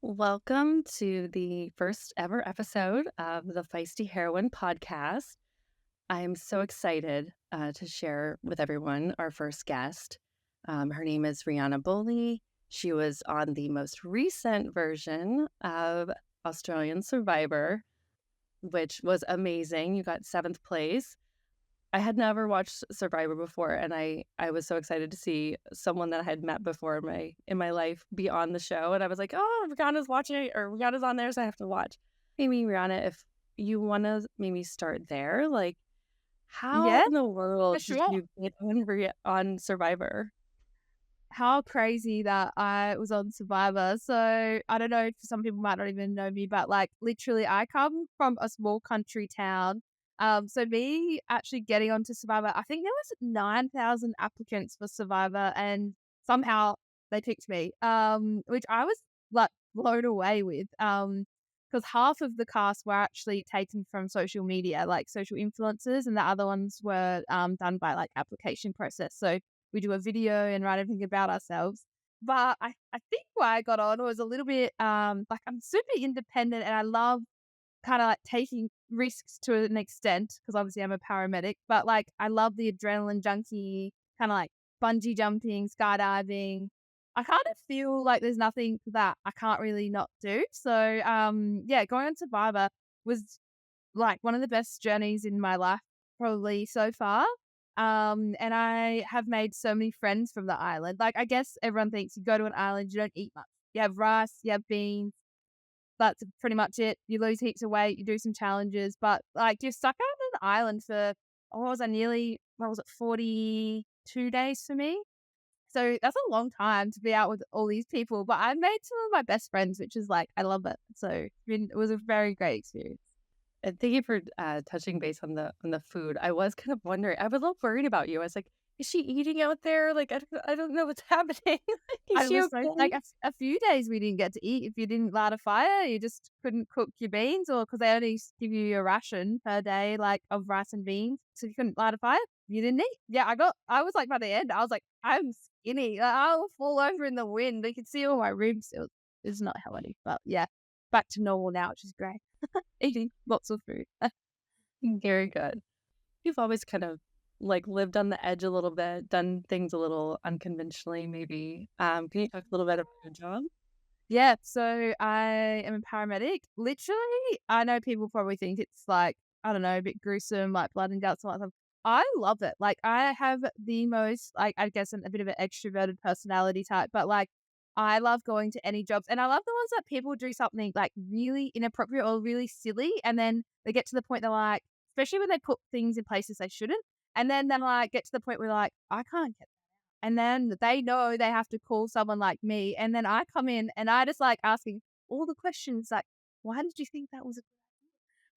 Welcome to the first ever episode of the Feisty Heroine podcast. I'm so excited to share with everyone our first guest. Her name is Rianna Bowley. She was on the most recent version of Australian Survivor, which was amazing. You got seventh place. I had never watched Survivor before, and I was so excited to see someone that I had met before in my life be on the show, and I was like, "Oh, Rihanna's watching or Rihanna's on there, so I have to watch." Maybe Rihanna, if you wanna maybe start there, like, how Yeah, in the for world did sure. you get on Survivor? How crazy that I was on Survivor. So I don't know if some people might not even know me, but like literally I come from a small country town. So me actually getting onto Survivor, I think there was 9,000 applicants for Survivor and somehow they picked me. Which I was like blown away with. Because half of the cast were actually taken from social media, like social influencers, and the other ones were done by like application process. So we do a video and write everything about ourselves. But I think why I got on was a little bit like I'm super independent and I love kind of like taking risks to an extent because obviously I'm a paramedic, but like I love the adrenaline junkie, kind of like bungee jumping, skydiving. I kind of feel like there's nothing that I can't really not do. So yeah, going on Survivor was like one of the best journeys in my life probably so far. And I have made so many friends from the island. Like, I guess everyone thinks you go to an island, you don't eat much. You have rice, you have beans. That's pretty much it. You lose heaps of weight, you do some challenges, but like you're stuck out on an island for, what was I, nearly, what was it, 42 days for me? So that's a long time to be out with all these people, but I made some of my best friends, which is like, I love it. So it was a very great experience. And thank you for, touching base on the food. I was kind of wondering, I was a little worried about you. I was like, "Is she eating out there? Like, I don't know what's happening. Like, is I she was so okay?" like, a few days we didn't get to eat if you didn't light a fire, you just couldn't cook your beans or because they only give you a ration per day, like, of rice and beans, so if you couldn't light a fire, you didn't eat. Yeah, I was like, by the end, I was like, "I'm skinny, I will fall over in the wind, you could see all my ribs." It's not healthy, but yeah, back to normal now, which is great. Eating lots of food. Very good. You've always kind of, like, lived on the edge a little bit, done things a little unconventionally maybe. Can you talk a little bit about your job? Yeah, so I am a paramedic. Literally, I know people probably think it's like, I don't know, a bit gruesome, like blood and guts and all that stuff. I love it. Like, I have the most, like, I guess, a bit of an extroverted personality type, but like, I love going to any jobs. And I love the ones that people do something like really inappropriate or really silly. And then they get to the point they're like, especially when they put things in places they shouldn't. And then they're like, get to the point where they're like, I can't get, and then they know they have to call someone like me, and then I come in and I just like asking all the questions like, "Why did you think that was a,"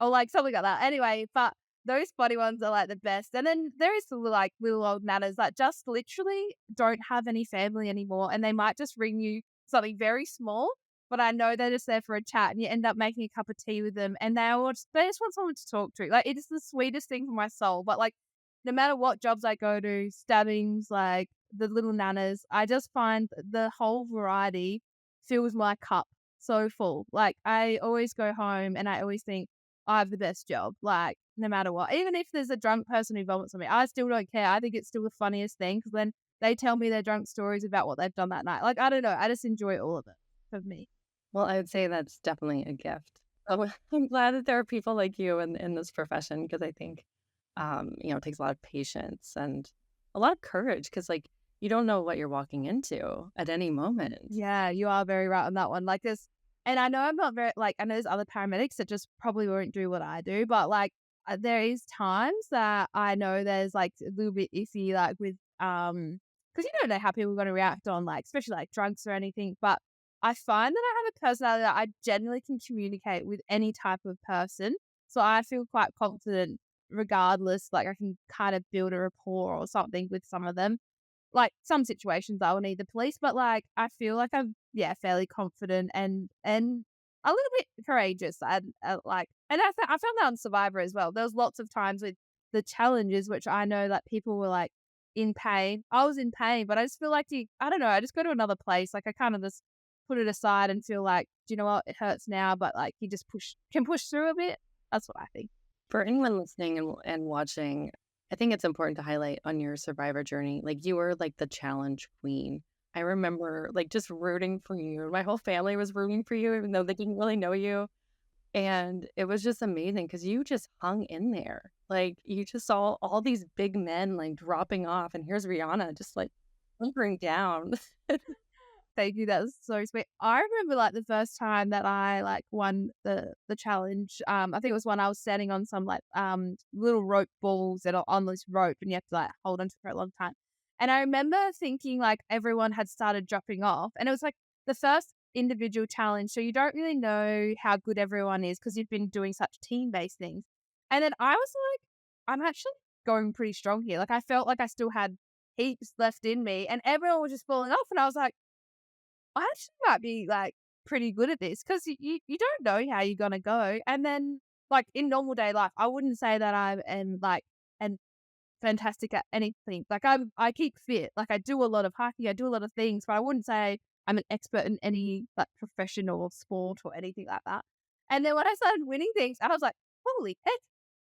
or like something like that. Anyway, but those funny ones are like the best. And then there is the like little old nanas that just literally don't have any family anymore, and they might just ring you something very small, but I know they're just there for a chat, and you end up making a cup of tea with them, and they just want someone to talk to. Like it is the sweetest thing for my soul. But like no matter what jobs I go to, stabbings, like the little nanas, I just find the whole variety fills my cup so full. Like I always go home and I always think I have the best job, like no matter what. Even if there's a drunk person who vomits on me, I still don't care. I think it's still the funniest thing because then they tell me their drunk stories about what they've done that night. Like I don't know, I just enjoy all of it for me. Well, I would say that's definitely a gift. Oh, I'm glad that there are people like you in this profession because I think, it takes a lot of patience and a lot of courage because, like, you don't know what you're walking into at any moment. Yeah, you are very right on that one. Like there's, and I know I'm not very like I know there's other paramedics that just probably won't do what I do, but like there is times that I know there's like a little bit iffy, like with because you don't know how people are going to react on like especially like drugs or anything. But I find that I have a personality that I generally can communicate with any type of person, so I feel quite confident regardless. Like I can kind of build a rapport or something with some of them, like, some situations I will need the police, but, like, I feel like I'm, yeah, fairly confident and a little bit courageous and, like, and I found that on Survivor as well. There was lots of times with the challenges, which I know that people were, like, in pain. I was in pain, but I just feel like I don't know, I just go to another place, like, I kinda just put it aside and feel like, do you know what, it hurts now, but like you just can push through a bit. That's what I think. For anyone listening and watching, I think it's important to highlight on your survivor journey, like, you were, like, the challenge queen. I remember, like, just rooting for you. My whole family was rooting for you even though they didn't really know you, and it was just amazing because you just hung in there. Like, you just saw all these big men, like, dropping off, and here's Rihanna just, like, hunkering down. Thank you. That was so sweet. I remember like the first time that I like won the challenge. I think it was when I was standing on some like little rope balls that are on this rope and you have to like hold onto for a long time. And I remember thinking like everyone had started dropping off. And it was like the first individual challenge. So you don't really know how good everyone is because you've been doing such team based things. And then I was like, I'm actually going pretty strong here. Like I felt like I still had heaps left in me and everyone was just falling off. And I was like, I actually might be, like, pretty good at this because you don't know how you're gonna go, and then, like, in normal day life, I wouldn't say that I am, like, an fantastic at anything. Like, I keep fit, like, I do a lot of hiking, I do a lot of things, but I wouldn't say I'm an expert in any, like, profession or sport or anything like that. And then when I started winning things, I was like, "Holy heck."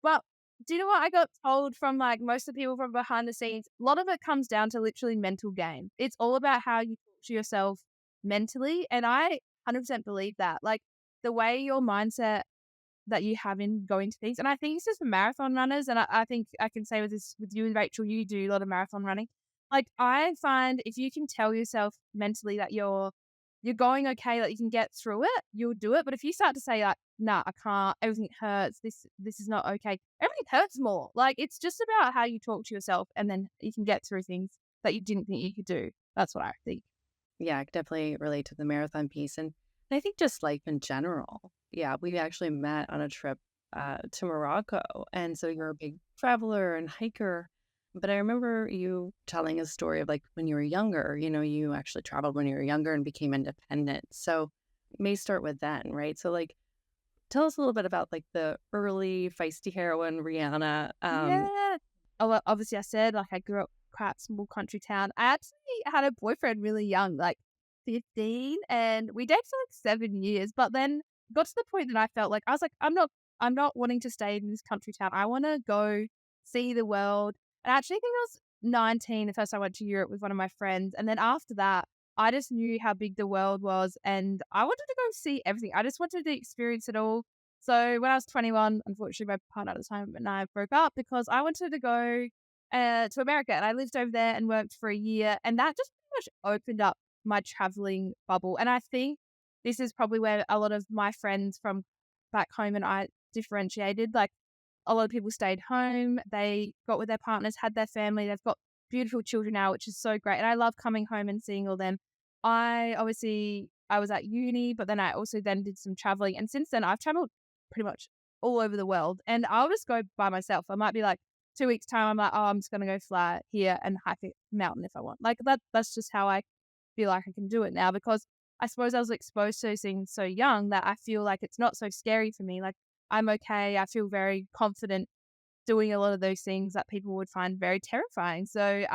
Well, do you know what I got told from, like, most of the people from behind the scenes? A lot of it comes down to literally mental game. It's all about how you talk to yourself mentally, and I 100% believe that. Like, the way your mindset that you have in going to things and I think this is for marathon runners, and I think I can say with this with you and Rachel, you do a lot of marathon running. Like, I find if you can tell yourself mentally that you're going okay, like, you can get through it, you'll do it, but if you start to say, like, "Nah, I can't, everything hurts, this is not okay," everything hurts more. Like, it's just about how you talk to yourself, and then you can get through things that you didn't think you could do. That's what I think. Yeah, I could definitely relate to the marathon piece, and I think just life in general. Yeah, we actually met on a trip, to Morocco, and so you're a big traveler and hiker, but I remember you telling a story of, like, when you were younger, you actually traveled when you were younger and became independent, so may start with then, right? So, like, tell us a little bit about, like, the early feisty heroine Rihanna. Yeah. Oh, well, obviously, I said, like, I grew up quite small country town. I actually had a boyfriend really young, like 15, and we dated for, like, 7 years, but then got to the point that I felt like I was like, I'm not wanting to stay in this country town. I wanna go see the world." And I actually think I was 19 the first time I went to Europe with one of my friends, and then after that, I just knew how big the world was, and I wanted to go see everything. I just wanted to experience it all. So when I was 21, unfortunately, my partner at the time and I broke up because I wanted to go to America and I lived over there and worked for a year. And that just pretty much opened up my traveling bubble. And I think this is probably where a lot of my friends from back home and I differentiated. Like a lot of people stayed home, they got with their partners, had their family, they've got beautiful children now, which is so great. And I love coming home and seeing all them. I was at uni, but then I also then did some traveling. And since then I've traveled pretty much all over the world. And I'll just go by myself. I might be like 2 weeks time. I'm like, oh, I'm just gonna go fly here and hike a mountain if I want. Like that's just how I feel like I can do it now because I suppose I was exposed to those things so young that I feel like it's not so scary for me. Like I'm okay. I feel very confident doing a lot of those things that people would find very terrifying. So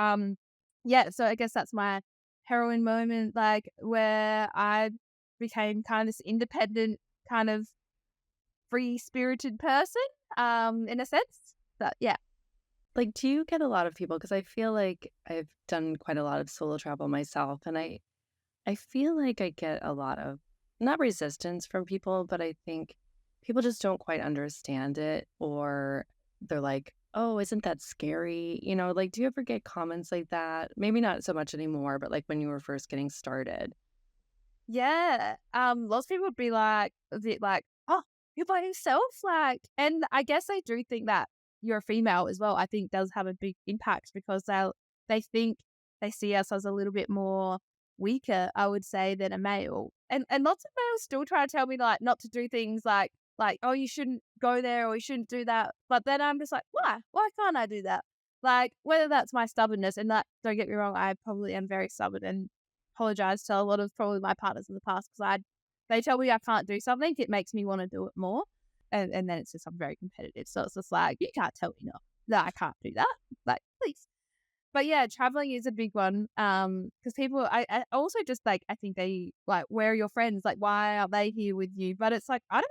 yeah, so I guess that's my heroine moment, like where I became kind of this independent kind of free spirited person, in a sense. But yeah. Like, do you get a lot of people? Because I feel like I've done quite a lot of solo travel myself, and I feel like I get a lot of not resistance from people, but I think people just don't quite understand it, or they're like, "Oh, isn't that scary?" Like, do you ever get comments like that? Maybe not so much anymore, but like when you were first getting started. Yeah. Lots of people would be like a bit like, "Oh, you're by yourself?" Like, and I guess they do think that you're a female as well. I think does have a big impact because they think they see us as a little bit more weaker, I would say, than a male. And lots of males still try to tell me like not to do things like, oh, you shouldn't go there or you shouldn't do that. But then I'm just like, why? Why can't I do that? Like, whether that's my stubbornness, and that don't get me wrong, I probably am very stubborn and apologize to a lot of probably my partners in the past because they tell me I can't do something, it makes me want to do it more. And then it's just I'm very competitive. So it's just like, you can't tell me no, that I can't do that. Like, please. But yeah, traveling is a big one. Because people, I also just like, I think they like, where are your friends? Like, why aren't they here with you? But it's like, I don't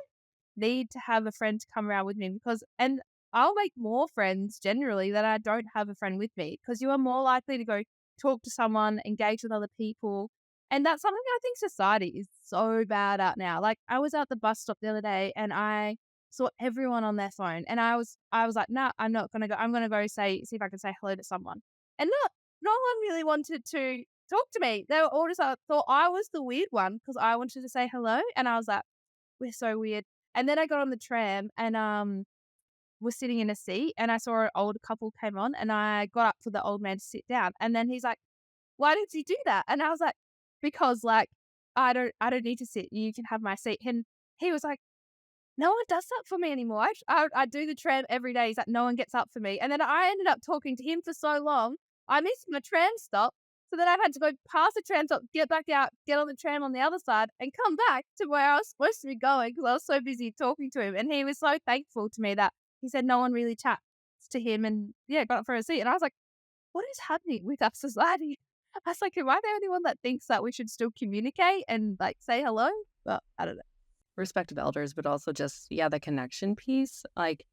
need to have a friend to come around with me and I'll make more friends generally that I don't have a friend with me because you are more likely to go talk to someone, engage with other people. And that's something I think society is so bad at now. Like I was at the bus stop the other day and I saw everyone on their phone and I was like, nah, I'm not gonna go. I'm gonna go see if I can say hello to someone. And no one really wanted to talk to me. They were all just thought I was the weird one because I wanted to say hello. And I was like, we're so weird. And then I got on the tram and, was sitting in a seat and I saw an old couple came on and I got up for the old man to sit down. And then he's like, "Why did you do that?" And I was like, "Because, like, I don't need to sit. You can have my seat." And he was like, no one does that for me anymore. I do the tram every day. He's like, no one gets up for me. And then I ended up talking to him for so long, I missed my tram stop. So then I had to go past the tram stop, get back out, get on the tram on the other side, and come back to where I was supposed to be going because I was so busy talking to him. And he was so thankful to me that he said no one really chats to him and yeah, got up for a seat. And I was like, what is happening with our society? I was like, am I the only one that thinks that we should still communicate and like say hello? But I don't know. Respect of elders, but also just, yeah, the connection piece. Like,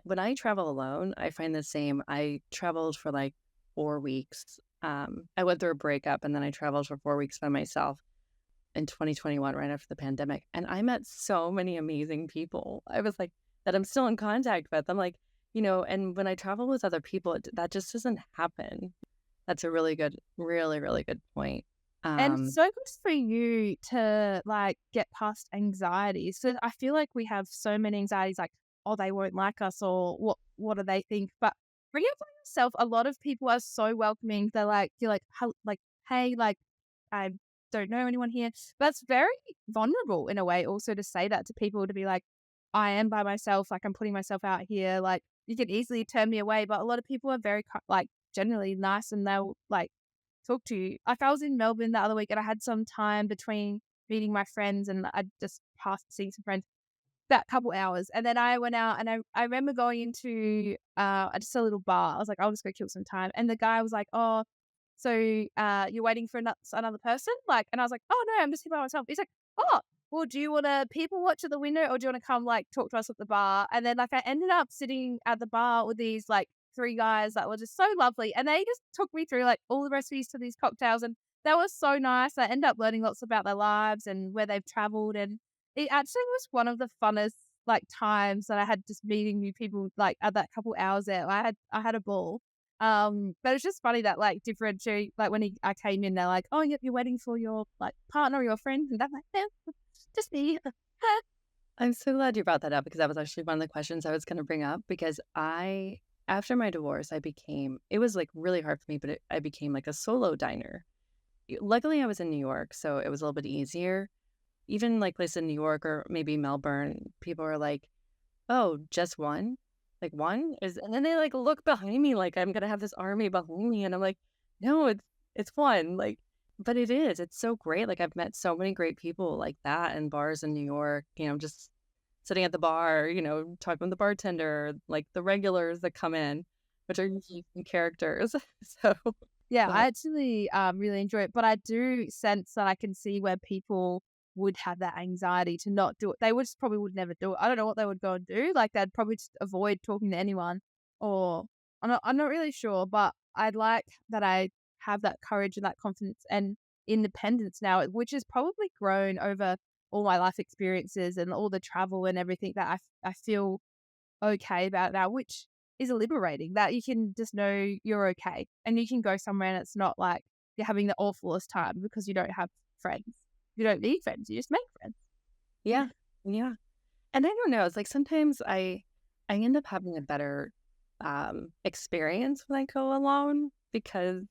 when I travel alone, I find the same. I traveled for like 4 weeks. I went through a breakup and then I traveled for 4 weeks by myself in 2021, right after the pandemic. And I met so many amazing people. I was like, that I'm still in contact with. I'm like, and when I travel with other people, that just doesn't happen. That's a really good, really, really good point. And Um, so good for you to, like, get past anxieties. So I feel like we have so many anxieties, like, "Oh, they won't like us," or what do they think?" But bring it upon yourself. A lot of people are so welcoming. They're like you're like, like, "Hey, like, I don't know anyone here." That's very vulnerable in a way also to say that to people, to be like, "I am by myself, like, I'm putting myself out here." Like, you can easily turn me away, but a lot of people are very like, generally nice and they'll, like, talk to you. Like, I was in Melbourne the other week and I had some time between meeting my friends and I just passed seeing some friends, that couple hours. And then I went out and I remember going into just a little bar. I was like, I'll just go kill some time. And the guy was like, oh, so you're waiting for another person? Like, and I was like, oh no, I'm just here by myself. He's like, oh, well, do you want to people watch at the window or do you want to come like talk to us at the bar? And then like I ended up sitting at the bar with these like three guys that were just so lovely. And they just took me through like all the recipes to these cocktails and they were so nice. I ended up learning lots about their lives and where they've traveled. And it actually was one of the funnest like times that I had just meeting new people like at that couple hours there. I had a ball. But it's just funny that like differentiate like when I came in, they're like, "Oh, yep, you're waiting for your like partner or your friend," and I'm like, "No, just me." I'm so glad you brought that up because that was actually one of the questions I was going to bring up because after my divorce, it was like really hard for me, but I became like a solo diner. Luckily, I was in New York, so it was a little bit easier. Even like places in New York or maybe Melbourne, people are like, "Oh, just one? Like one is," and then they like look behind me like I'm gonna have this army behind me, and I'm like, "No, it's one." Like, but it is. It's so great. Like I've met so many great people like that in bars in New York. Just sitting at the bar, talking with the bartender, like the regulars that come in, which are usually some characters. So, Yeah, but I actually really enjoy it, but I do sense that I can see where people would have that anxiety to not do it. They would just probably would never do it. I don't know what they would go and do. Like they'd probably just avoid talking to anyone, or I'm not really sure. But I'd like that I have that courage and that confidence and independence now, which has probably grown over all my life experiences and all the travel and everything that I feel okay about it now, which is liberating that you can just know you're okay and you can go somewhere and it's not like you're having the awfulest time because you don't have friends. You don't need friends, you just make friends. yeah, yeah. And I don't know, it's like sometimes I end up having a better, experience when I go alone because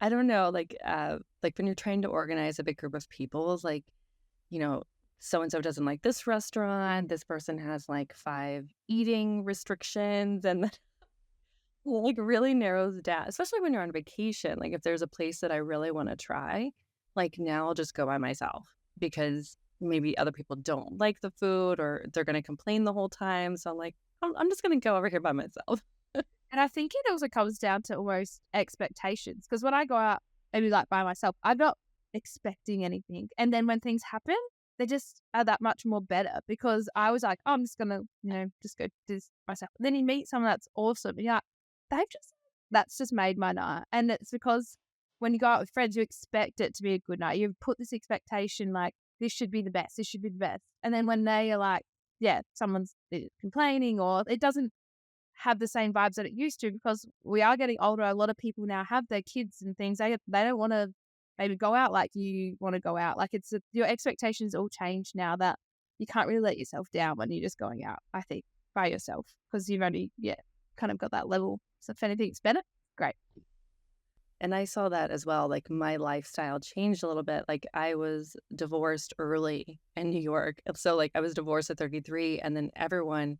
I don't know, like when you're trying to organize a big group of people, it's like, you know, so and so doesn't like this restaurant, this person has like 5 eating restrictions, and then like really narrows it down, especially when you're on vacation. Like if there's a place that I really want to try, like now I'll just go by myself because maybe other people don't like the food or they're going to complain the whole time. So I'm like, I'm just going to go over here by myself. And I think it also comes down to almost expectations. Because when I go out, maybe like by myself, I'm not expecting anything. And then when things happen, they just are that much more better because I was like, oh, I'm just gonna, just go do this myself. And then you meet someone that's awesome. And you're like, that's just made my night. And it's because when you go out with friends, you expect it to be a good night. You put this expectation like, this should be the best. This should be the best. And then when they are like, yeah, someone's complaining or it doesn't have the same vibes that it used to because we are getting older. A lot of people now have their kids and things. They don't want to maybe go out like you want to go out. Like your expectations all change now that you can't really let yourself down when you're just going out, I think, by yourself because you've only, kind of got that level. So if anything's better, great. And I saw that as well. Like my lifestyle changed a little bit. Like I was divorced early in New York. So like I was divorced at 33 and then everyone,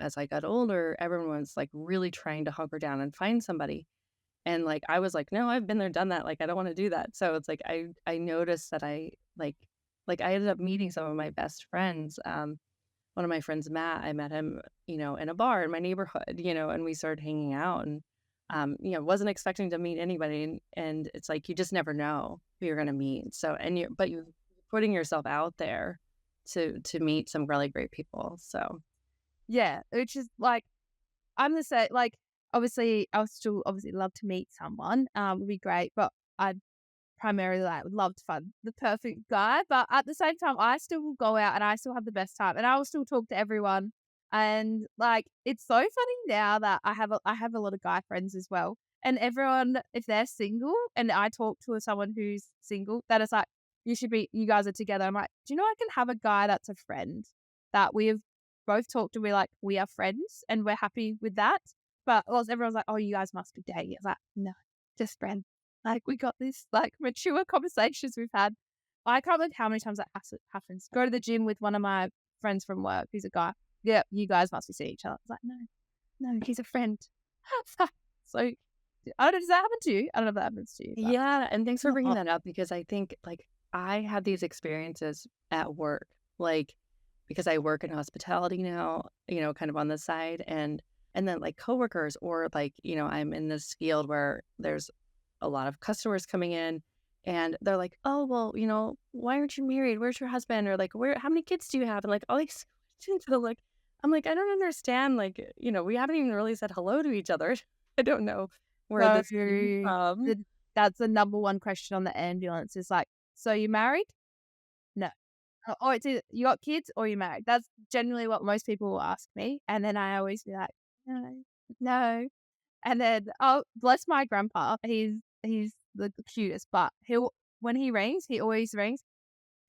as I got older, everyone was like really trying to hunker down and find somebody. And like I was like, no, I've been there, done that. Like I don't want to do that. So it's like I noticed that I ended up meeting some of my best friends. One of my friends, Matt, I met him, in a bar in my neighborhood, and we started hanging out and wasn't expecting to meet anybody. And it's like, you just never know who you're going to meet. So, but you're putting yourself out there to meet some really great people. So, Yeah, which is like, I'm the same. Like, obviously, I would still obviously love to meet someone. Would be great, but I primarily like would love to find the perfect guy. But at the same time, I still will go out and I still have the best time, and I will still talk to everyone. And like, it's so funny now that I have a lot of guy friends as well, and everyone if they're single, and I talk to someone who's single, that is like, you guys are together. I'm like, do you know I can have a guy that's a friend that we have both talked to. We're like, we are friends, and we're happy with that. But everyone's like, oh, you guys must be dating. It's like, no, just friends. Like, we got this, like, mature conversations we've had. I can't believe how many times that happens. Go to the gym with one of my friends from work who's a guy. Yeah, you guys must be seeing each other. I was like, no, he's a friend. So, I don't know, does that happen to you? I don't know if that happens to you. yeah. And thanks for bringing that up because I think like I had these experiences at work, like because I work in hospitality now, kind of on the side and then like coworkers or like, I'm in this field where there's a lot of customers coming in and they're like, oh, well, why aren't you married? Where's your husband? Or like, how many kids do you have? And like all these questions. So like, I'm like, I don't understand. Like, we haven't even really said hello to each other. I don't know where So, this came from. that's the number one question on the ambulance is like, so you married? No. Oh, it's either you got kids or you married. That's generally what most people will ask me. And then I always be like, no, no. And then, oh, bless my grandpa. He's the cutest, but when he rings, he always rings.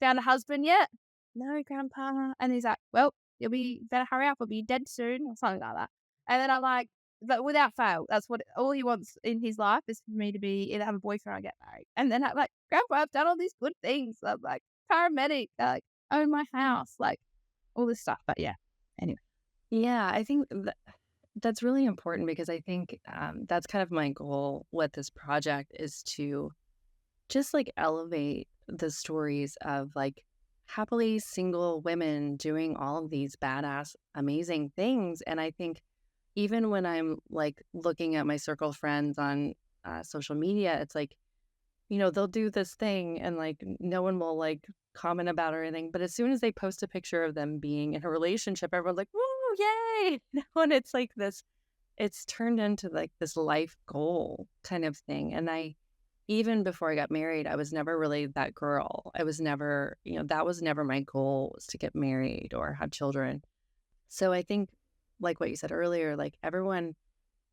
Found a husband yet? No, grandpa. And he's like, well, you'll be better hurry up. We'll be dead soon or something like that. And then I'm like, but without fail, that's what all he wants in his life is for me to be either have a boyfriend or get married. And then I'm like, grandpa, I've done all these good things. I'm like paramedic, like own my house, like all this stuff. But yeah, anyway. Yeah, I think that's really important because I think that's kind of my goal with this project is to just like elevate the stories of like happily single women doing all of these badass, amazing things. And I think even when I'm like looking at my circle of friends on social media, it's like, they'll do this thing and like no one will like comment about or anything. But as soon as they post a picture of them being in a relationship, everyone's like, woo, yay. And it's like it's turned into like this life goal kind of thing. And even before I got married, I was never really that girl. I was never, that was never my goal was to get married or have children. So I think like what you said earlier, like everyone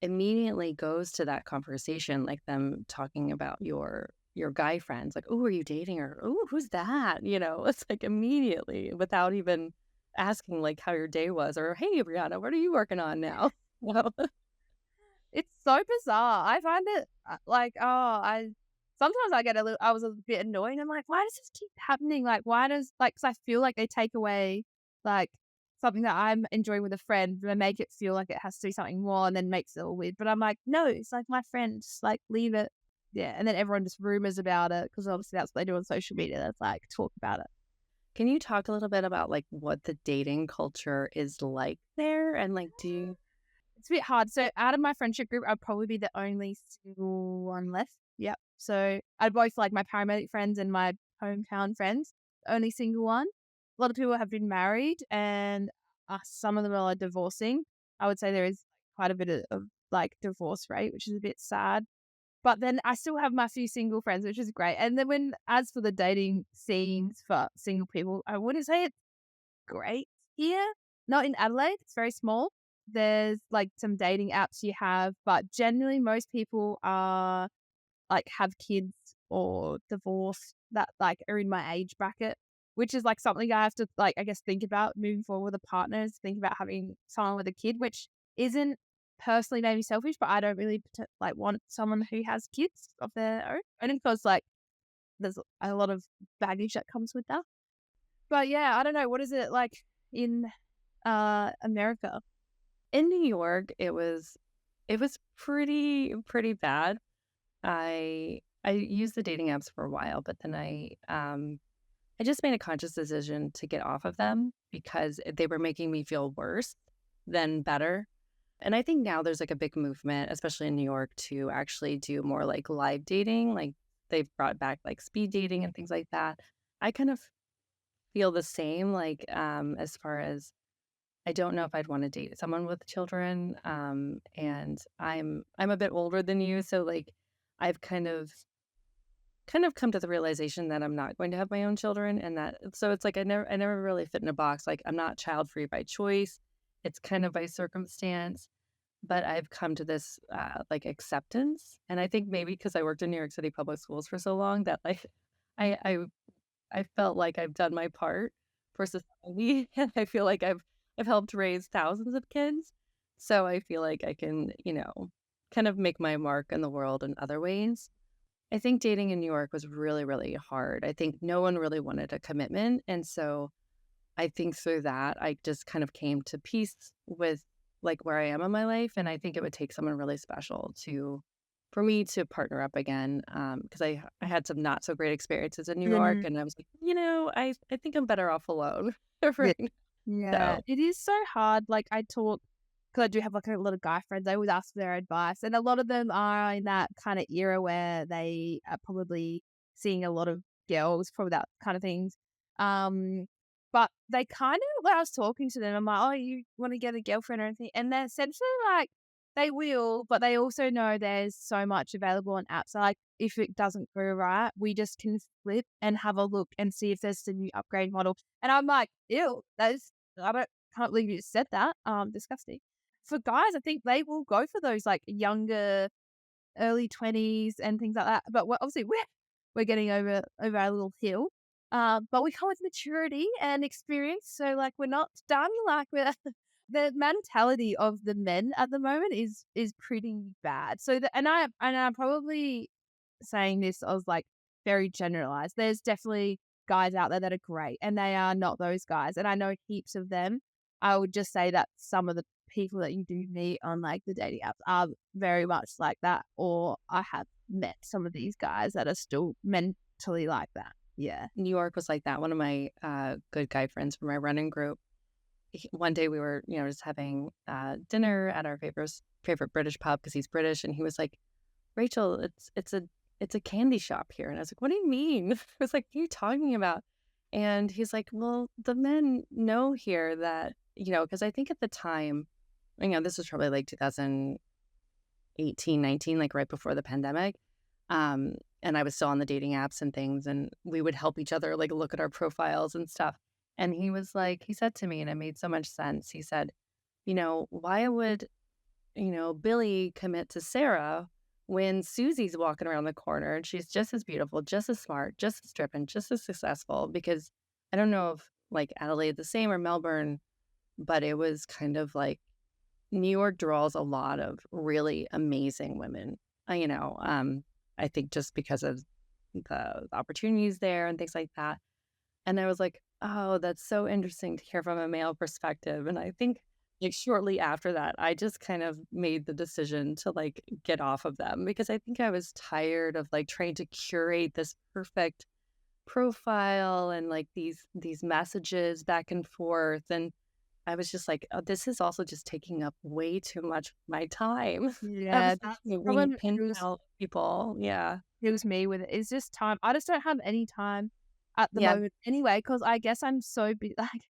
immediately goes to that conversation, like them talking about your guy friends, like, oh, are you dating or oh, who's that? It's like immediately without even asking like how your day was or hey, Rianna, what are you working on now? Well, It's so bizarre. I find it like, I sometimes I was a bit annoyed. I'm like, why does this keep happening? Like, why does, like, cause I feel like they take away like something that I'm enjoying with a friend and they make it feel like it has to be something more and then makes it all weird. But I'm like, no, it's like my friend, just like leave it. Yeah. And then everyone just rumors about it because obviously that's what they do on social media. That's like talk about it. can you talk a little bit about like what the dating culture is like there and like do you it's a bit hard. So out of my friendship group, I'd probably be the only single one left. Yep. So I'd both like my paramedic friends and my hometown friends, only single one. A lot of people have been married and some of them are like divorcing. I would say there is quite a bit of like divorce rate, which is a bit sad. But then I still have my few single friends, which is great. And then as for the dating scenes for single people, I wouldn't say it's great here. Not in Adelaide. It's very small. There's like some dating apps you have, but generally most people are like have kids or divorced that like are in my age bracket, which is like something I have to like I guess think about moving forward with a partner is think about having someone with a kid, which isn't personally maybe selfish, but I don't really like want someone who has kids of their own, only because like there's a lot of baggage that comes with that. But yeah, I don't know. What is it like in America? In New York, it was pretty bad. I used the dating apps for a while, but then I just made a conscious decision to get off of them because they were making me feel worse than better. And I think now there's like a big movement, especially in New York, to actually do more like live dating. Like they've brought back like speed dating and things like that. I kind of feel the same, like as far as I don't know if I'd want to date someone with children. And I'm a bit older than you, so like I've kind of come to the realization that I'm not going to have my own children, and that so it's like I never really fit in a box. Like I'm not child free by choice. It's kind of by circumstance, but I've come to this like acceptance, and I think maybe because I worked in New York City public schools for so long that like I I I felt like I've done my part for society, and I feel like I've helped raise thousands of kids. So I feel like I can, kind of make my mark in the world in other ways. I think dating in New York was really, really hard. I think no one really wanted a commitment. And so I think through that, I just kind of came to peace with like where I am in my life. And I think it would take someone really special for me to partner up again. Because I had some not so great experiences in New York, Mhm. and I was like, I think I'm better off alone. Yeah. Right. Yeah, So it is so hard. Like I talk, because I do have like a lot of guy friends. I always ask for their advice, and a lot of them are in that kind of era where they are probably seeing a lot of girls, probably that kind of things. Um, but they kind of when I was talking to them, I'm like, "Oh, you want to get a girlfriend or anything?" And they're essentially like, they will, but they also know there's so much available on apps. So, like, if it doesn't go right, we just can flip and have a look and see if there's the new upgrade model. And I'm like, ew, that is can't believe you said that. Disgusting. For guys, I think they will go for those like younger, early 20s and things like that. But obviously we're getting over our little hill. But we come with maturity and experience. So like we're not done. Like we're the mentality of the men at the moment is pretty bad. So and I'm probably saying this, I was like very generalized. There's definitely guys out there that are great and they are not those guys. And I know heaps of them. I would just say that some of the people that you do meet on like the dating apps are very much like that. Or I have met some of these guys that are still mentally like that. Yeah. New York was like that. One of my good guy friends from my running group, one day we were, just having dinner at our favorite British pub because he's British, and he was like, Rachel, it's a candy shop here. And I was like, what do you mean? I was like, what are you talking about? And he's like, well, the men know here that, because I think at the time, this was probably like 2018, 19, like right before the pandemic. And I was still on the dating apps and things, and we would help each other like look at our profiles and stuff. And he said to me, and it made so much sense. He said, why would Billy commit to Sarah when Susie's walking around the corner and she's just as beautiful, just as smart, just as driven, just as successful? Because I don't know if like Adelaide the same or Melbourne, but it was kind of like New York draws a lot of really amazing women. I think just because of the opportunities there and things like that. And I was like, oh, that's so interesting to hear from a male perspective. And I think like shortly after that, I just kind of made the decision to like get off of them because I think I was tired of like trying to curate this perfect profile and like these messages back and forth. And I was just like, "Oh, this is also just taking up way too much of my time." I Yeah, was that's thinking when you probably pinch out people. Yeah. it was me with it. It's just time. I just don't have any time at the Yeah. moment anyway, because I guess I'm so like,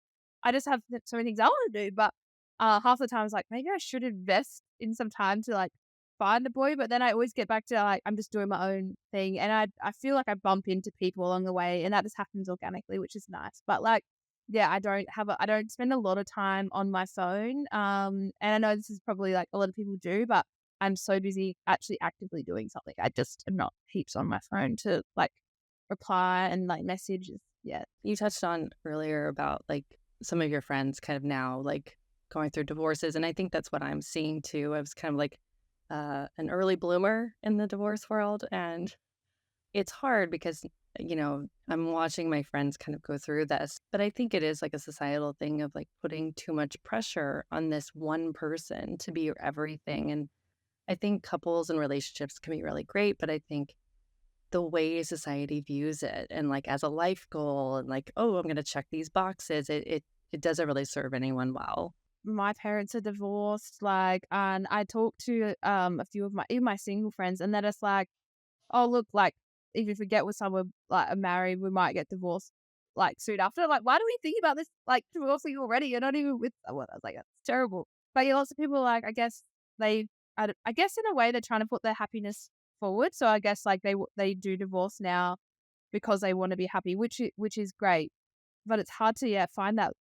I just have so many things I wanna do, but, half the time it's like, maybe I should invest in some time to, like, find a boy, but then I always get back to, like, I'm just doing my own thing, and I feel like I bump into people along the way, and that just happens organically, which is nice, but, like, yeah, I don't spend a lot of time on my phone, and I know this is probably, like, a lot of people do, but I'm so busy actually actively doing something. I just am not heaps on my phone to, like, reply and, like, messages. Yeah. You touched on earlier about, like, some of your friends kind of now, like, going through divorces, and I think that's what I'm seeing too. I was kind of like, an early bloomer in the divorce world, and it's hard because, I'm watching my friends kind of go through this, but I think it is like a societal thing of, like, putting too much pressure on this one person to be your everything, and I think couples and relationships can be really great, but I think the way society views it and, like, as a life goal and, like, "Oh, I'm gonna check these boxes," it doesn't really serve anyone well. My parents are divorced, like, and I talked to, a few of my even my single friends, and they're just like, "Oh, look, like, if we get with someone, like, are married, we might get divorced, like, soon after." Like, why do we think about this, like, divorcing already? You're not even with someone. I was like, "That's terrible." But, yeah, lots of people, like, I guess they I guess in a way they're trying to put their happiness forward, so I guess, like, they do divorce now because they wanna be happy, which is great, but it's hard to, yeah, find that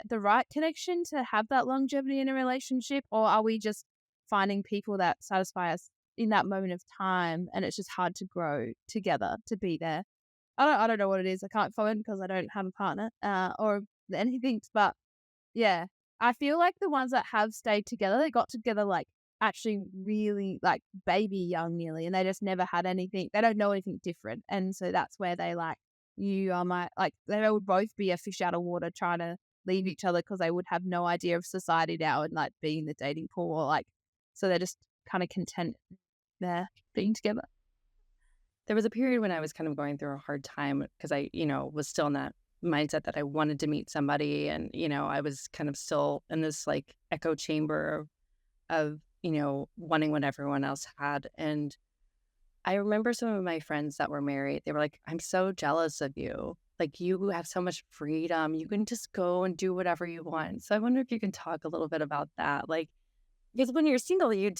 the right connection to have that longevity in a relationship, or are we just finding people that satisfy us in that moment of time, and it's just hard to grow together to be there. I don't know what it is. I can't comment because I don't have a partner, or anything, but yeah, I feel like the ones that have stayed together, they got together, like, actually really, like, baby young nearly, and they just never had anything they don't know anything different, and so that's where they, like, "You are my" like, they would both be a fish out of water trying to leave each other because they would have no idea of society now and, like, being in the dating pool or, like so they're just kinda content there being together. There was a period when I was kind of going through a hard time because I, was still in that mindset that I wanted to meet somebody and, I was kind of still in this, like, echo chamber of, wanting what everyone else had, and I remember some of my friends that were married, they were like, "I'm so jealous of you. Like, you have so much freedom. You can just go and do whatever you want." So I wonder if you can talk a little bit about that. Like, because when you're single, you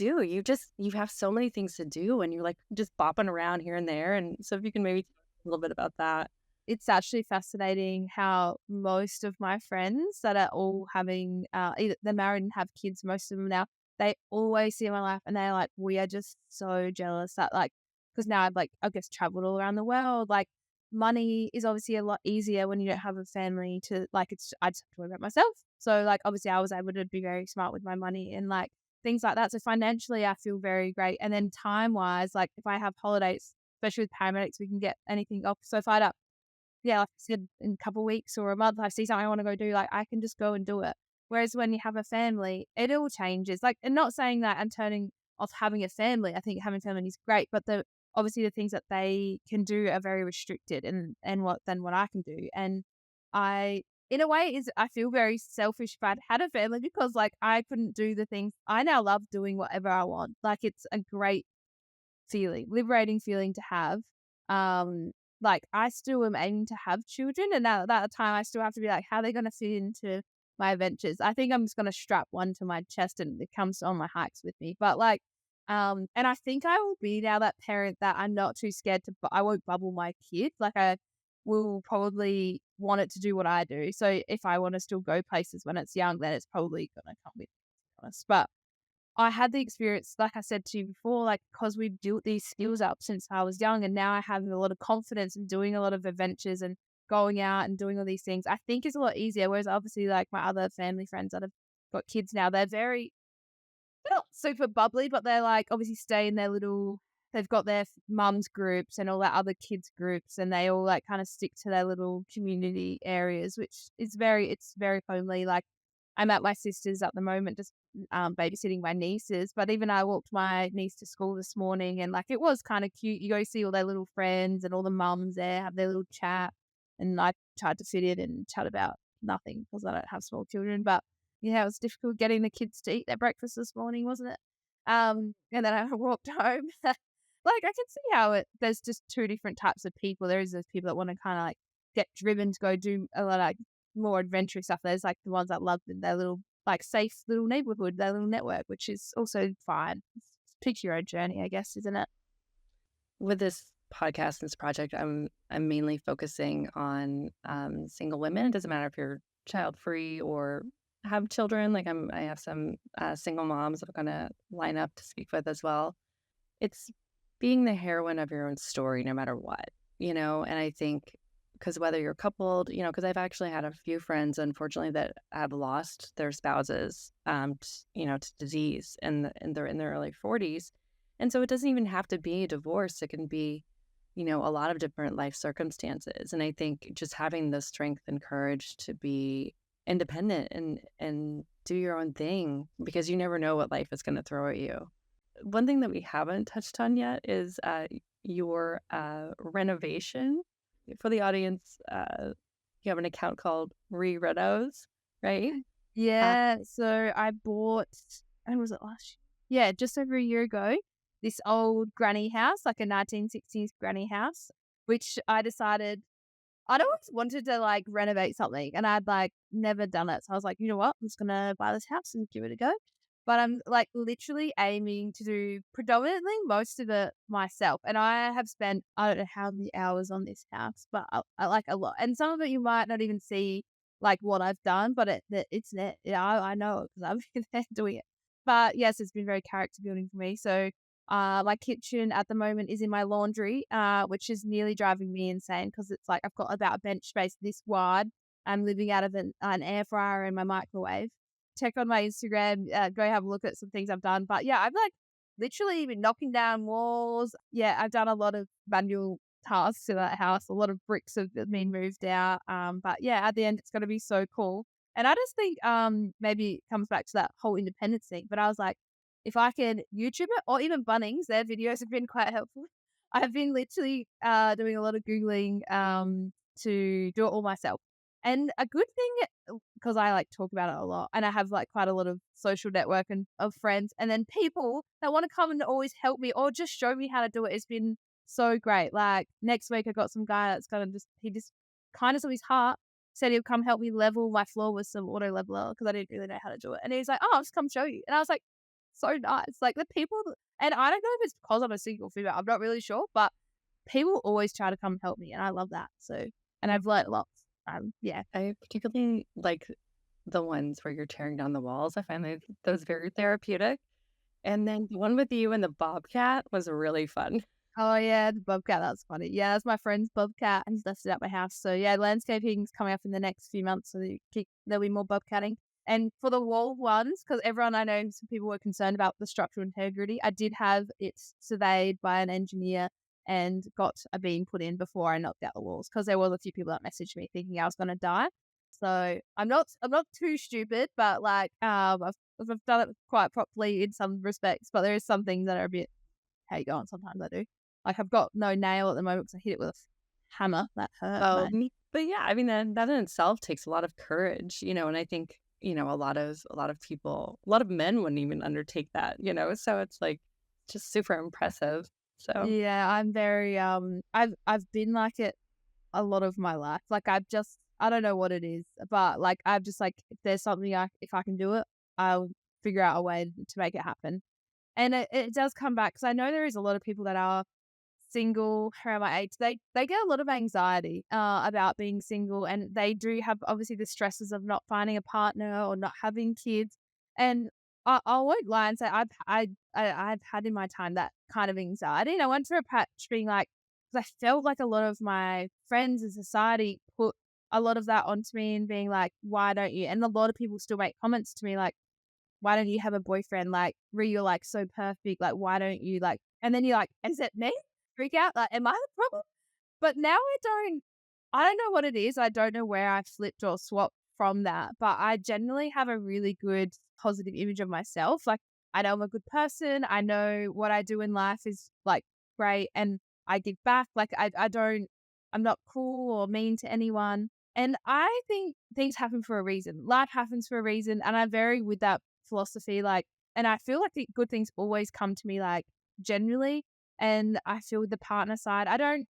have so many things to do and you're like just bopping around here and there. And so if you can maybe talk a little bit about that. It's actually fascinating how most of my friends that are all having, either they're married and have kids, most of them now, they always see my life and they're like, "We are just so jealous that, like," because now I've, like, I guess, traveled all around the world, like, money is obviously a lot easier when you don't have a family to, like, I just have to worry about myself. So, like, obviously I was able to be very smart with my money and, like, things like that. So financially, I feel very great. And then time-wise, like, if I have holidays, especially with paramedics, we can get anything off. So if I had yeah, like I said, in a couple of weeks or a month, I see something I wanna go do, like, I can just go and do it. Whereas when you have a family, it all changes. Like, and not saying that I'm turning off having a family, I think having a family is great, but obviously the things that they can do are very restricted and what I can do. And I in a way is I feel very selfish if I'd had a family because, like, I couldn't do the things I now love doing whatever I want. Like, it's a great liberating feeling to have. Um, like, I still am aiming to have children, and at that time, I still have to be like, how are they gonna fit into my adventures? I think I'm just gonna strap one to my chest and it comes on my hikes with me. But, like, and I think I will be now that parent that I'm not too scared I won't bubble my kid. Like, I will probably want it to do what I do. So if I wanna still go places when it's young, then it's probably gonna come with me, to be honest. But I had the experience, like I said to you before, like, because 'cause we've built these skills up since I was young, and now I have a lot of confidence in doing a lot of adventures and going out and doing all these things, I think it's a lot easier, whereas obviously, like, my other family friends that have got kids now, they're not super bubbly, but they're, like, obviously stay in their little they've got their mums groups and all that other kids groups, and they all, like, kinda stick to their little community areas, which is it's very homely, like, I'm at my sister's at the moment just, babysitting my nieces, but even I walked my niece to school this morning and, like, it was kinda cute. You go see all their little friends and all the mums there have their little chat, and I tried to fit in and chat about nothing because I don't have small children, but Yeah, it was difficult getting the kids to eat their breakfast this morning, wasn't it? And then I walked home. Like, I can see how there's just 2 different types of people. There is those people that wanna kinda, like, get driven to go do a lot, like, more adventurous stuff. There's, like, the ones that love their little, like, safe little neighborhood, their little network, which is also fine. It's pick your own journey, I guess, isn't it? With this podcast, this project, I'm mainly focusing on single women. It doesn't matter if you're child free or have children. Like I have some single moms that I'm gonna line up to speak with as well. It's being the heroine of your own story, no matter what, And I think because whether you're coupled, because I've actually had a few friends, unfortunately, that have lost their spouses, to disease, and they're in their early 40s, and so it doesn't even have to be a divorce. It can be, a lot of different life circumstances, and I think just having the strength and courage to be independent and do your own thing because you never know what life is going to throw at you. One thing that we haven't touched on yet is your renovation. For the audience, you have an account called Renos, right? Uh, Yeah, so I bought, when was it last year? Yeah, just over a year ago, this old granny house, like a 1960s granny house, which I decided I'd always wanted to, like, renovate something, and I'd, like, never done it. So I was like, "You know what? I'm just gonna buy this house and give it a go." But I'm, like, literally aiming to do predominantly most of it myself, and I have spent, I don't know how many hours on this house, but I like, a lot. And some of it you might not even see, like, what I've done, but it's there. Yeah, I know it 'cause I've been there doing it. But, yes, it's been very character building for me. So, my kitchen at the moment is in my laundry, which is nearly driving me insane because it's like I've got about a bench space this wide. I'm living out of an air fryer and my microwave. Check on my Instagram, go have a look at some things I've done. But yeah, I've like literally been knocking down walls. Yeah, I've done a lot of manual tasks to that house. A lot of bricks have been moved out. But yeah, at the end, it's going to be so cool. And I just think maybe it comes back to that whole independence thing. But I was like, if I can YouTube it or even Bunnings, their videos have been quite helpful. I have been literally doing a lot of Googling to do it all myself. And a good thing, because I like talk about it a lot and I have like quite a lot of social network and of friends, and then people that want to come and always help me or just show me how to do it. It's been so great. Like next week, I got some guy that's gonna he just kindness of his heart said he'll come help me level my floor with some auto leveler because I didn't really know how to do it. And he's like, "Oh, I'll just come show you." And I was like, so nice. Like the people, and I don't know if it's because I'm a single female. I'm not really sure, but people always try to come help me, and I love that. So, and I've learned lots. Yeah. I particularly like the ones where you're tearing down the walls. I find those very therapeutic. And then the one with you and the bobcat was really fun. Oh yeah, the bobcat. That's funny. Yeah, that's my friend's bobcat. He's left it at my house. So yeah, landscaping's coming up in the next few months, so there'll be more bobcatting. And for the wall ones, because everyone I know, some people were concerned about the structural integrity. I did have it surveyed by an engineer and got a beam put in before I knocked out the walls because there was a few people that messaged me thinking I was going to die. So I'm not too stupid, but like I've done it quite properly in some respects. But there is some things that are a bit, how you going? Sometimes I do. Like I've got no nail at the moment because I hit it with a hammer. That hurt, Oh, man. but yeah, I mean, that in itself takes a lot of courage, and I think, a lot of people, a lot of men wouldn't even undertake that. So it's like just super impressive. So Yeah, I'm very I've been like it a lot of my life. Like I don't know what it is, but like I've just like if there's something if I can do it, I'll figure out a way to make it happen. And it does come back because I know there is a lot of people that are single around my age. They get a lot of anxiety about being single, and they do have obviously the stresses of not finding a partner or not having kids. And I won't lie and say I've had in my time that kind of anxiety. And I went through a patch being like, because I felt like a lot of my friends in society put a lot of that onto me and being like, why don't you? And a lot of people still make comments to me like, why don't you have a boyfriend? Like, you're like so perfect. Like, why don't you like? And then you're like, is it me? Freak out. Like, am I the problem? But now I don't know what it is. I don't know where I flipped or swapped from that, but I generally have a really good positive image of myself. Like, I know I'm a good person. I know what I do in life is like great and I give back. Like, I'm not cruel or mean to anyone. And I think things happen for a reason. Life happens for a reason. And I'm very with that philosophy. Like, and I feel like the good things always come to me, like, generally. And I feel with the partner side, I don't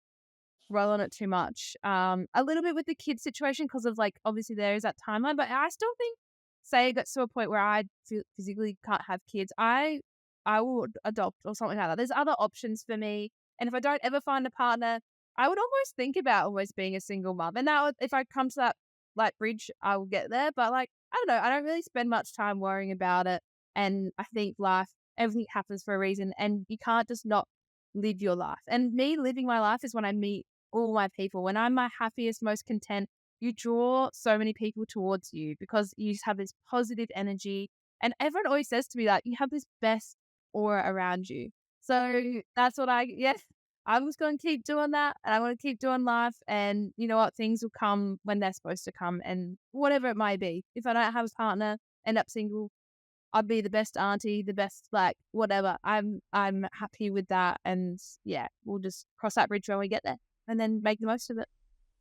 dwell on it too much. A little bit with the kid situation because of, like, obviously there is that timeline, but I still think, say it gets to a point where I physically can't have kids, I would adopt or something like that. There's other options for me, and if I don't ever find a partner, I would almost think about almost being a single mom. And that would, if I come to that like bridge, I will get there. But like, I don't know, I don't really spend much time worrying about it. And I think life, everything happens for a reason, and you can't just not live your life. And me living my life is when I meet all my people. When I'm my happiest, most content, you draw so many people towards you because you just have this positive energy. And everyone always says to me that you have this best aura around you. So that's what yes, I'm just going to keep doing that and I'm going to keep doing life. And you know what? Things will come when they're supposed to come and whatever it might be. If I don't have a partner, end up single, I'd be the best auntie, the best, like, whatever. I'm happy with that. And yeah, we'll just cross that bridge when we get there and then make the most of it.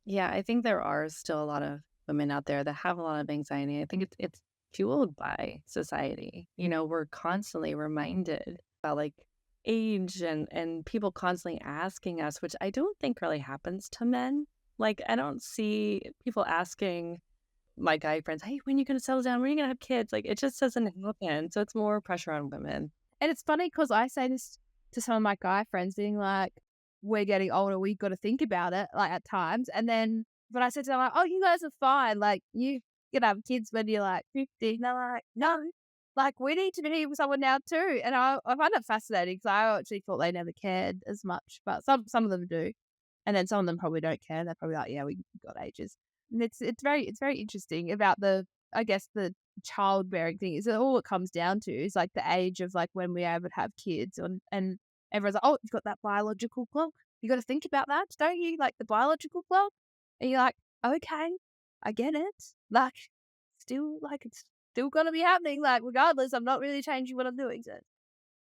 Yeah, I think there are still a lot of women out there that have a lot of anxiety. I think it's fueled by society. We're constantly reminded about like age and people constantly asking us, which I don't think really happens to men. Like I don't see people asking my guy friends, "Hey, when are you gonna settle down? When are you gonna have kids?" Like it just doesn't happen. So it's more pressure on women. And it's funny because I say this to some of my guy friends, being like, "We're getting older. We got to think about it." Like at times, and then but I said to them like, "Oh, you guys are fine. Like you can have kids when you're like 50." And they're like, "No, like we need to be with someone now too." And I find it fascinating because I actually thought they never cared as much, but some of them do, and then some of them probably don't care. They're probably like, "Yeah, we got ages." And it's very interesting about the, I guess, the childbearing thing is all it comes down to is like the age of like when we ever have kids and everyone's like, "Oh, you've got that biological clock. You got to think about that, don't you? Like the biological clock." And you're like, "Okay, I get it. Like, still, like it's still gonna be happening. Like, regardless, I'm not really changing what I'm doing. So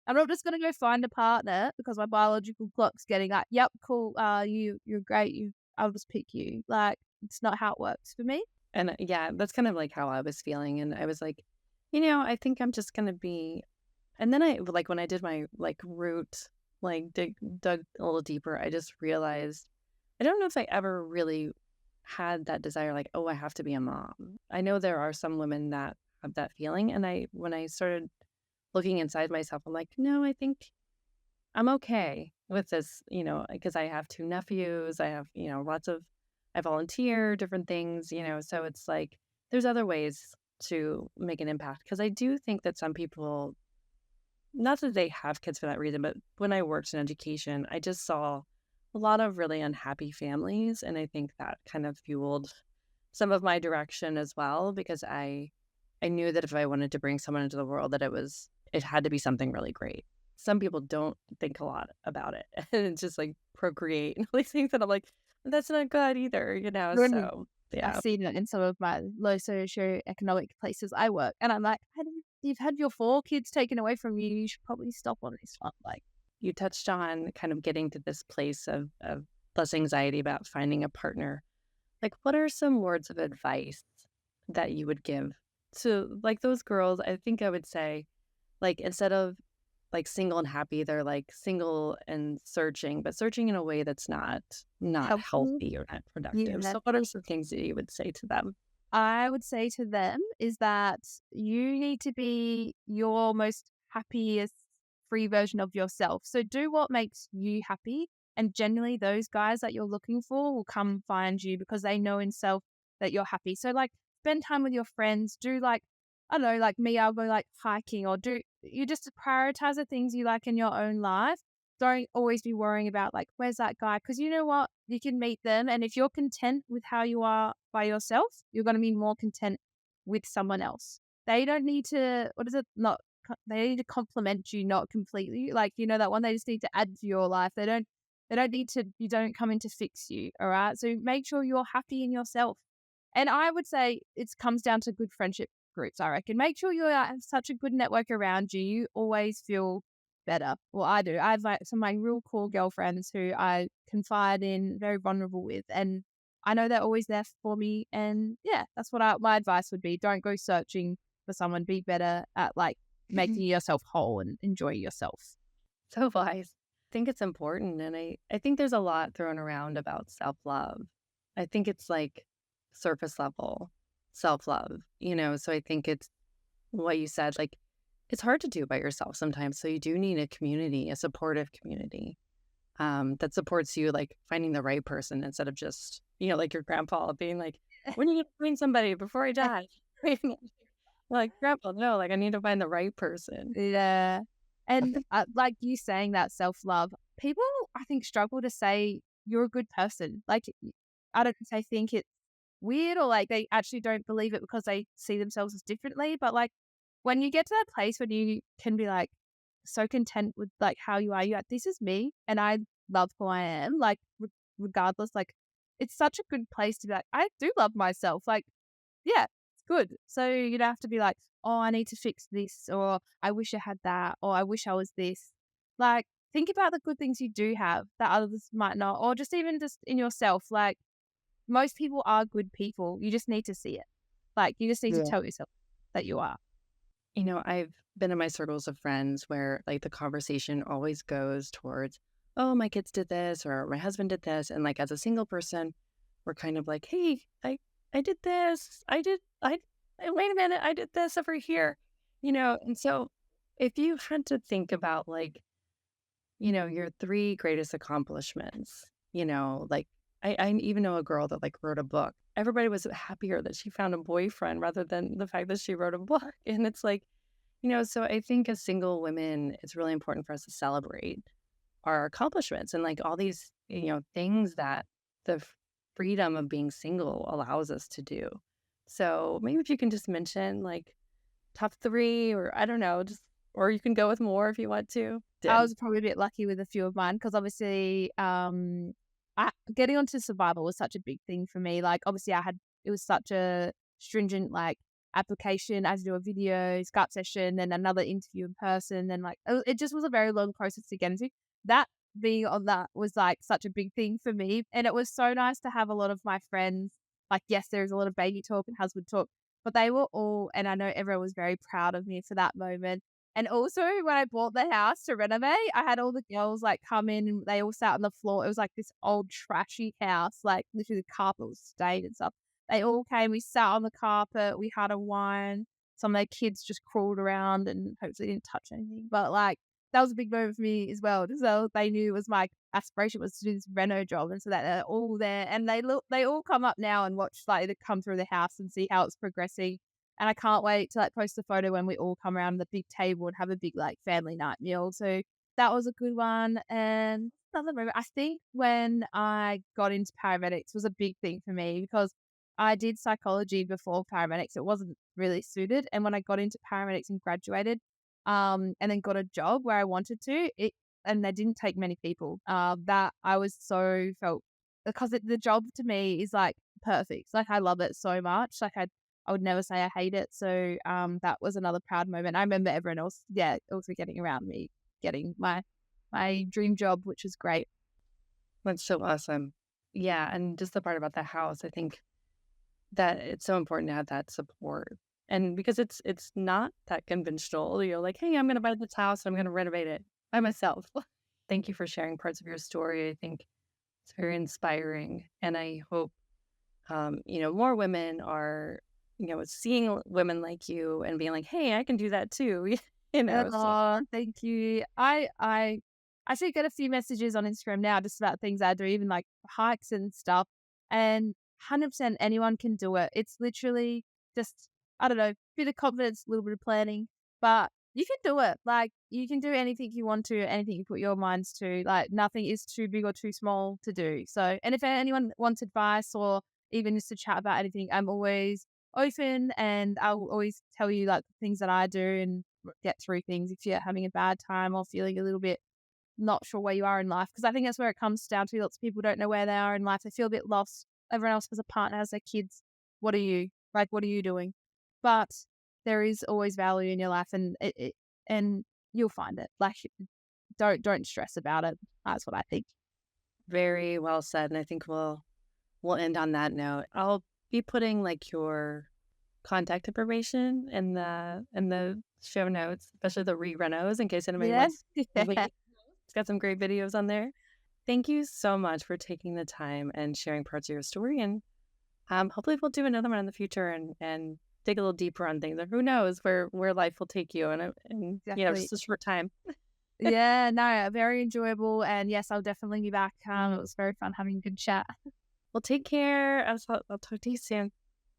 I'm not just gonna go find a partner because my biological clock's getting like, yep, cool. You're great. I'll just pick you. Like, it's not how it works for me." And yeah, that's kind of like how I was feeling. And I was like, I think I'm just gonna be. And then I like when I did my like root, like dug a little deeper, I just realized I don't know if I ever really had that desire, like, oh, I have to be a mom. I know there are some women that have that feeling. And when I started looking inside myself, I'm like, no, I think I'm okay with this, because I have two nephews. I have, I volunteer, different things, so it's like there's other ways to make an impact. Because I do think that some people, not that they have kids for that reason, but when I worked in education, I just saw a lot of really unhappy families. And I think that kind of fueled some of my direction as well, because I knew that if I wanted to bring someone into the world, that it had to be something really great. Some people don't think a lot about it, and it's just like procreate and all these things that I'm like, that's not good either, Really? So I've yeah. seen it in some of my low socioeconomic places I work, and I'm like, You've had your 4 kids taken away from you. You should probably stop on this one." Like, You touched on kind of getting to this place of less anxiety about finding a partner. Like, what are some words of advice that you would give to like those girls? I think I would say, like, instead of like single and happy, they're like single and searching, but searching in a way that's not helpful. healthy or not productive. Yeah. So what are some things that you would say to them? I would say to them is that you need to be your most happiest free version of yourself. So do what makes you happy. And generally, those guys that you're looking for will come find you because they know in self that you're happy. So, like, spend time with your friends. Do, like, I don't know, like me, I'll go like hiking or do you just prioritize the things you like in your own life. Don't always be worrying about, like, where's that guy? Because you know what? You can meet them. And if you're content with how you are by yourself, you're going to be more content with someone else. They don't need to, what is it? Not, they need to complement you, not completely. Like, you know, that one, they just need to add to your life. They don't need to, you don't come in to fix you. All right. So make sure you're happy in yourself. And I would say it comes down to good friendship groups, I reckon. Make sure you have such a good network around you. You always feel better. Well, I do. I have like some of my real cool girlfriends who I confide in, very vulnerable with. And I know they're always there for me. And yeah, that's what my advice would be. Don't go searching for someone. Be better at like making yourself whole and enjoy yourself. So wise. I think it's important, and I think there's a lot thrown around about self-love. I think it's, like, surface level self-love, so I think it's what you said, like, it's hard to do by yourself sometimes, so you do need a community, a supportive community, that supports you, like, finding the right person instead of just, like your grandpa being like, "When are you gonna find somebody before I die?" Like, "Grandpa, no, like, I need to find the right person." Yeah. And like you saying that self-love, people I think struggle to say you're a good person. Like, I don't think they think it's weird or like they actually don't believe it because they see themselves as differently. But like when you get to that place when you can be like so content with like how you are, you're like, this is me and I love who I am. Like regardless, like it's such a good place to be like, I do love myself. Like yeah, it's good. So you don't have to be like, "Oh, I need to fix this," or "I wish I had that," or "I wish I was this." Like, think about the good things you do have that others might not, or just even just in yourself. Like, most people are good people. You just need to see it. Like, you just need to Yeah. tell yourself that you are. I've been in my circles of friends where like the conversation always goes towards, oh, my kids did this or my husband did this. And like as a single person, we're kind of like, hey, I did this. Wait a minute, I did this over here. And so if you had to think about like, your three greatest accomplishments, like I even know a girl that like wrote a book. Everybody was happier that she found a boyfriend rather than the fact that she wrote a book. And it's like, so I think as single women, it's really important for us to celebrate our accomplishments and like all these, things that the freedom of being single allows us to do. So maybe if you can just mention like top three, or I don't know, just, or you can go with more if you want to. I Did. was probably a bit lucky with a few of mine because obviously, getting onto survival was such a big thing for me. Like, obviously, it was such a stringent like application. I had to do a video Skype session, then another interview in person, then like it just was a very long process to get into. That being on that was like such a big thing for me, and it was so nice to have a lot of my friends. Like, yes, there was a lot of baby talk and husband talk, but they were all, and I know everyone was very proud of me for that moment and also, when I bought the house to renovate, I had all the girls, like, come in and they all sat on the floor. It was like this old trashy house, like, literally the carpet was stained and stuff. They all came, we sat on the carpet, we had a wine. Some of their kids just crawled around and hopefully didn't touch anything. But, like, that was a big moment for me as well. So they knew it was my aspiration was to do this reno job, and so that they're all there. And they all come up now and watch, like, they come through the house and see how it's progressing and I can't wait to, like, post a photo when we all come around the big table and have a big, like, family night meal. So that was a good one. And another moment, I think when I got into paramedics was a big thing for me because I did psychology before paramedics. It wasn't really suited. And when I got into paramedics and graduated, and then got a job where I wanted to, and they didn't take many people, that I was so felt because the job to me is like perfect. Like I love it so much. Like I would never say I hate it. So that was another proud moment. I remember everyone else, yeah, also getting around me, getting my dream job, which was great. That's so awesome. Yeah, and just the part about the house, I think that it's so important to have that support. And because it's not that conventional, like, "Hey, I'm gonna buy this house, I'm gonna renovate it by myself." Thank you for sharing parts of your story. I think it's very inspiring, and I hope, more women are, seeing women like you and being like, "Hey, I can do that too." So Oh, thank you. I actually get a few messages on Instagram now just about things I do, even like hikes and stuff. And 100% anyone can do it. It's literally just, I don't know, bit of confidence, a little bit of planning, but you can do it. Like you can do anything you want to, anything you put your minds to. Like nothing is too big or too small to do. So, and if anyone wants advice or even just to chat about anything, I'm always open and I'll always tell you like things that I do and get through things if you're having a bad time or feeling a little bit not sure where you are in life. Because I think that's where it comes down to. Lots of people don't know where they are in life. They feel a bit lost. Everyone else has a partner, has their kids. What are you? Like, what are you doing? But there is always value in your life and and you'll find it. Like don't stress about it. That's what I think. very well said, and I think we'll we'll end on that note. I'll be putting like your contact information in the show notes, especially the re-renos in case anybody Yeah. wants. It's got some great videos on there. Thank you so much for taking the time and sharing parts of your story. And hopefully we'll do another one in the future and dig a little deeper on things. Or who knows where life will take you in Exactly. just a short time. Yeah, no, very enjoyable. And yes, I'll definitely be back. It was very fun having a good chat. Well, take care. I'll talk to you soon.